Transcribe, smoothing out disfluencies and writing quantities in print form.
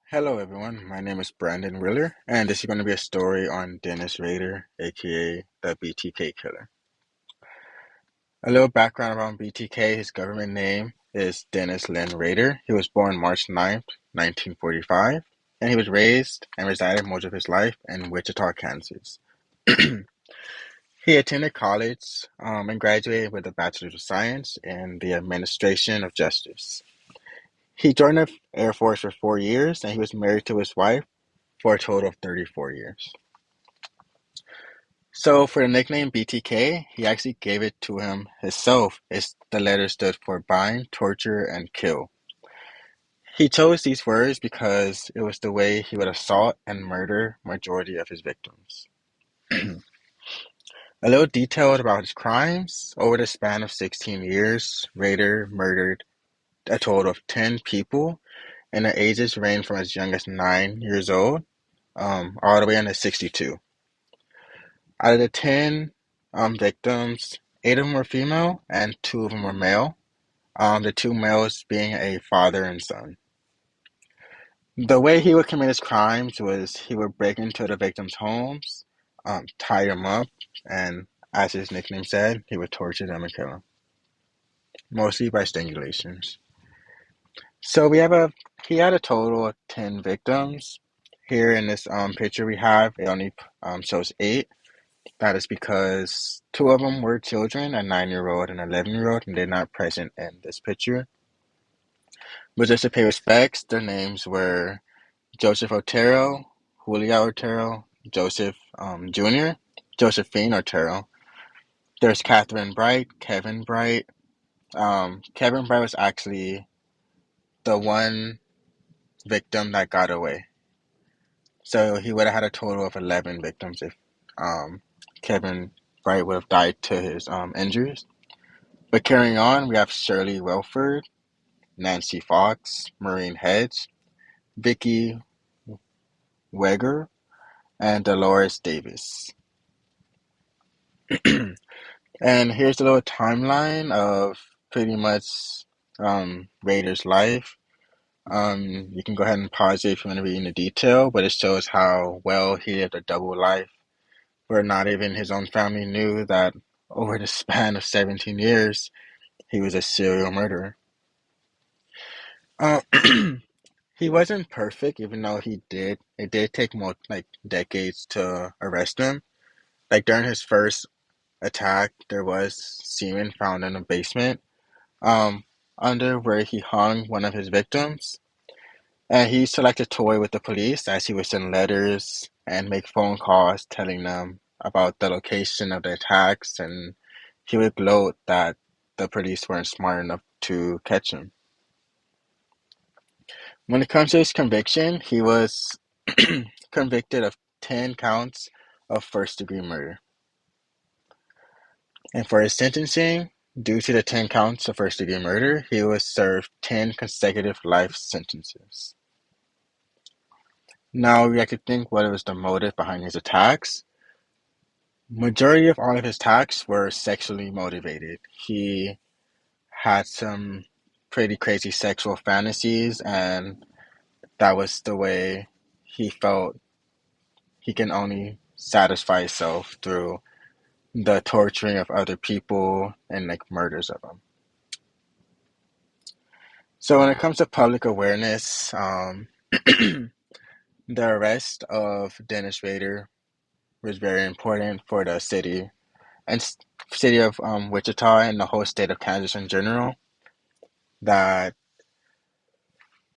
Hello, everyone. My name is Brandon Willer, and this is going to be a story on Dennis Rader, aka the BTK killer. A little background around BTK: his government name is Dennis Lynn Rader. He was born March 9th, 1945, and he was raised and resided most of his life in Wichita, Kansas. He attended college and graduated with a Bachelor of Science in the Administration of Justice. He joined the Air Force for 4 years, and he was married to his wife for a total of 34 years. So for the nickname BTK, he actually gave it to him himself. The letter stood for bind, torture, and kill. He chose these words because it was the way he would assault and murder majority of his victims. A little detailed about his crimes. Over the span of 16 years, Rader murdered a total of 10 people, and the ages range from as young as 9 years old, all the way into 62. Out of the 10 victims, 8 of them were female and 2 of them were male. The 2 males being a father and son. The way he would commit his crimes was he would break into the victims' homes, tie them up, and as his nickname said, he would torture them and kill them, mostly by strangulations. So he had a total of 10 victims. Here in this picture we have, it only shows 8. That is because 2 of them were children, a 9-year-old and an 11-year-old, and they're not present in this picture. But just to pay respects, their names were Joseph Otero, Julia Otero, Joseph Jr., Josephine Otero. There's Catherine Bright, Kevin Bright. Kevin Bright was actually the one victim that got away. So he would have had a total of 11 victims if Kevin Bright would have died to his injuries. But carrying on, we have Shirley Welford, Nancy Fox, Maureen Hedge, Vicky Weger, and Dolores Davis. And here's a little timeline of pretty much Rader's life. You can go ahead and pause it if you want to read into detail, but it shows how well he lived a double life, where not even his own family knew that over the span of 17 years, he was a serial murderer. Uh, he wasn't perfect, even though it did take more like decades to arrest him. Like during his first attack, there was semen found in a basement, um, under where he hung one of his victims. And he used to like to toy with the police as he would send letters and make phone calls telling them about the location of the attacks, and he would gloat that the police weren't smart enough to catch him. When it comes to his conviction, he was convicted of 10 counts of first-degree murder. And for his sentencing, due to the 10 counts of first-degree murder, he was served 10 consecutive life sentences. Now we have to think what was the motive behind his attacks. Majority of all of his attacks were sexually motivated. He had some pretty crazy sexual fantasies, and that was the way he felt he can only satisfy himself through the torturing of other people and like murders of them. So when it comes to public awareness, the arrest of Dennis Rader was very important for the city and city of Wichita and the whole state of Kansas in general. That